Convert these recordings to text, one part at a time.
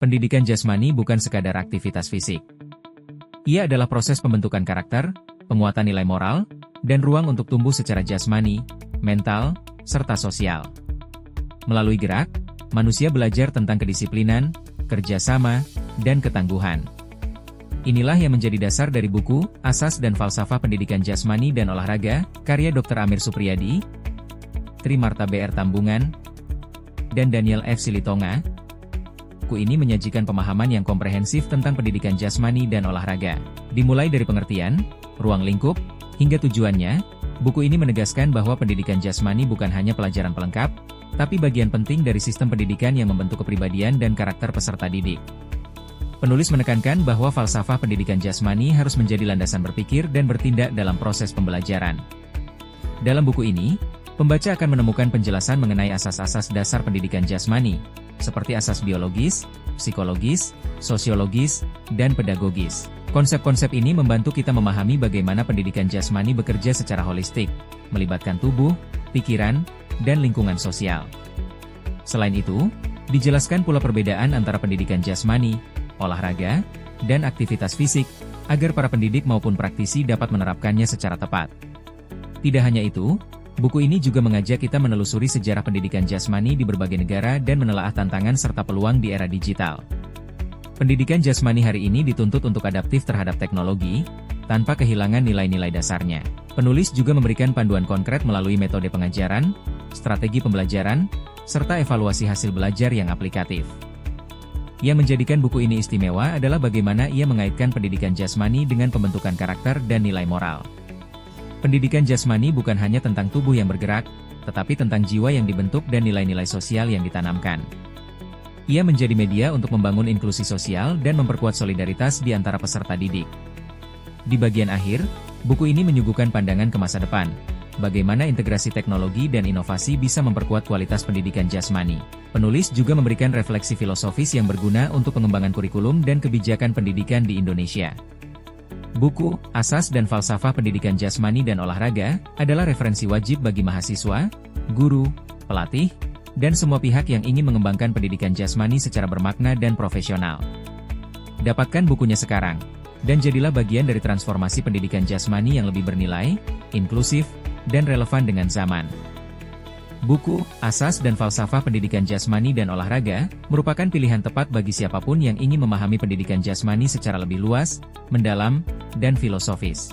Pendidikan jasmani bukan sekadar aktivitas fisik. Ia adalah proses pembentukan karakter, penguatan nilai moral, dan ruang untuk tumbuh secara jasmani, mental, serta sosial. Melalui gerak, manusia belajar tentang kedisiplinan, kerjasama, dan ketangguhan. Inilah yang menjadi dasar dari buku, Asas dan Falsafah Pendidikan Jasmani dan Olahraga, karya Dr. Amir Supriyadi, Trimarta BR Tambungan, dan Daniel F. Silitonga. Buku ini menyajikan pemahaman yang komprehensif tentang pendidikan jasmani dan olahraga. Dimulai dari pengertian, ruang lingkup, hingga tujuannya, buku ini menegaskan bahwa pendidikan jasmani bukan hanya pelajaran pelengkap, tapi bagian penting dari sistem pendidikan yang membentuk kepribadian dan karakter peserta didik. Penulis menekankan bahwa falsafah pendidikan jasmani harus menjadi landasan berpikir dan bertindak dalam proses pembelajaran. Dalam buku ini, pembaca akan menemukan penjelasan mengenai asas-asas dasar pendidikan jasmani, seperti asas biologis, psikologis, sosiologis, dan pedagogis. Konsep-konsep ini membantu kita memahami bagaimana pendidikan jasmani bekerja secara holistik, melibatkan tubuh, pikiran, dan lingkungan sosial. Selain itu, dijelaskan pula perbedaan antara pendidikan jasmani, olahraga, dan aktivitas fisik, agar para pendidik maupun praktisi dapat menerapkannya secara tepat. Tidak hanya itu, buku ini juga mengajak kita menelusuri sejarah pendidikan jasmani di berbagai negara dan menelaah tantangan serta peluang di era digital. Pendidikan jasmani hari ini dituntut untuk adaptif terhadap teknologi, tanpa kehilangan nilai-nilai dasarnya. Penulis juga memberikan panduan konkret melalui metode pengajaran, strategi pembelajaran, serta evaluasi hasil belajar yang aplikatif. Yang menjadikan buku ini istimewa adalah bagaimana ia mengaitkan pendidikan jasmani dengan pembentukan karakter dan nilai moral. Pendidikan jasmani bukan hanya tentang tubuh yang bergerak, tetapi tentang jiwa yang dibentuk dan nilai-nilai sosial yang ditanamkan. Ia menjadi media untuk membangun inklusi sosial dan memperkuat solidaritas di antara peserta didik. Di bagian akhir, buku ini menyuguhkan pandangan ke masa depan, bagaimana integrasi teknologi dan inovasi bisa memperkuat kualitas pendidikan jasmani. Penulis juga memberikan refleksi filosofis yang berguna untuk pengembangan kurikulum dan kebijakan pendidikan di Indonesia. Buku, Asas dan Falsafah Pendidikan Jasmani dan Olahraga, adalah referensi wajib bagi mahasiswa, guru, pelatih, dan semua pihak yang ingin mengembangkan pendidikan jasmani secara bermakna dan profesional. Dapatkan bukunya sekarang, dan jadilah bagian dari transformasi pendidikan jasmani yang lebih bernilai, inklusif, dan relevan dengan zaman. Buku, Asas dan Falsafah Pendidikan Jasmani dan Olahraga, merupakan pilihan tepat bagi siapapun yang ingin memahami pendidikan jasmani secara lebih luas, mendalam, dan filosofis.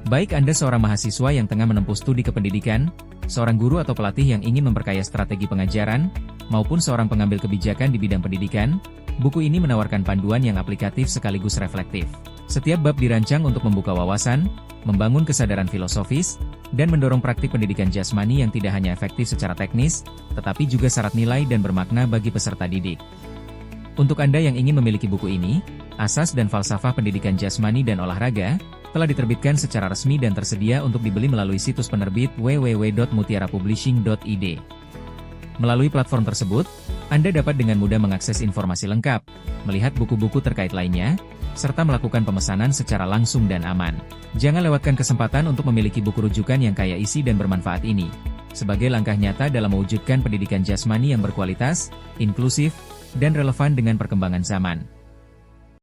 Baik Anda seorang mahasiswa yang tengah menempuh studi kependidikan, seorang guru atau pelatih yang ingin memperkaya strategi pengajaran, maupun seorang pengambil kebijakan di bidang pendidikan, buku ini menawarkan panduan yang aplikatif sekaligus reflektif. Setiap bab dirancang untuk membuka wawasan, membangun kesadaran filosofis, dan mendorong praktik pendidikan jasmani yang tidak hanya efektif secara teknis, tetapi juga syarat nilai dan bermakna bagi peserta didik. Untuk Anda yang ingin memiliki buku ini, Asas dan Falsafah Pendidikan Jasmani dan Olahraga, telah diterbitkan secara resmi dan tersedia untuk dibeli melalui situs penerbit www.mutiarapublishing.id. Melalui platform tersebut, Anda dapat dengan mudah mengakses informasi lengkap, melihat buku-buku terkait lainnya, serta melakukan pemesanan secara langsung dan aman. Jangan lewatkan kesempatan untuk memiliki buku rujukan yang kaya isi dan bermanfaat ini, sebagai langkah nyata dalam mewujudkan pendidikan jasmani yang berkualitas, inklusif, dan relevan dengan perkembangan zaman.